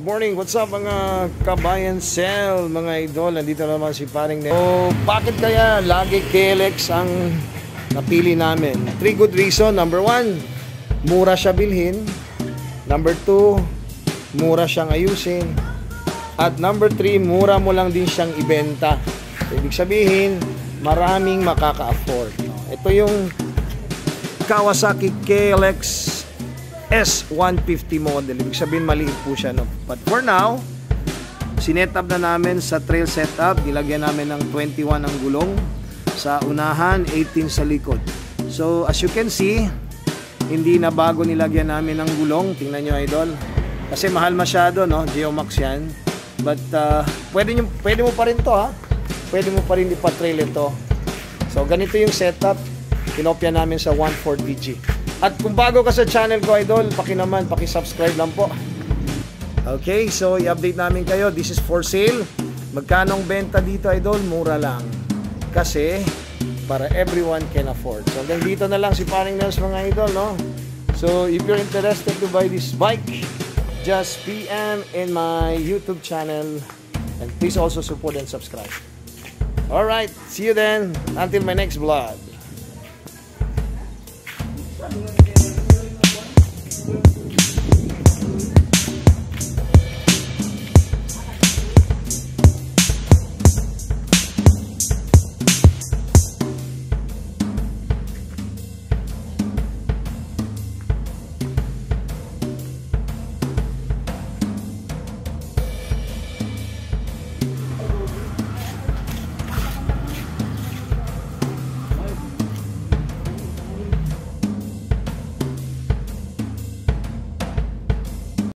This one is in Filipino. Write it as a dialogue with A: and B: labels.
A: morning, what's up mga kabayan cell, mga idol. Nandito naman si paring Nel. So, bakit kaya lagi KLX ang napili namin? 3 good reason. Number 1, mura siya bilhin. Number 2, mura siyang ayusin. At number 3, mura mo lang din siyang ibenta. So, ibig sabihin, maraming makaka-afford. Ito yung Kawasaki KLX S150 model. Ibig sabihin maliit po siya, no? But for now, sinetup na namin sa trail setup. Nilagyan namin ng 21 ang gulong sa unahan, 18 sa likod. So as you can see, hindi na bago nilagyan namin ng gulong. Tingnan nyo, idol, kasi mahal masyado, no? Geomax yan. But pwede mo pa rin to, ha? Pwede mo pa rin ipa-trail ito. So ganito yung setup. Kinopya namin sa 140G. At kung bago ka sa channel ko, idol, paki-subscribe lang po. Okay, so i-update namin kayo. This is for sale. Magkano ang benta dito, idol? Mura lang. Kasi para everyone can afford. So hanggang dito na lang si paring Nels, mga idol, no? So if you're interested to buy this bike, just PM in my YouTube channel. And please also support and subscribe. Alright, see you then. Until my next vlog.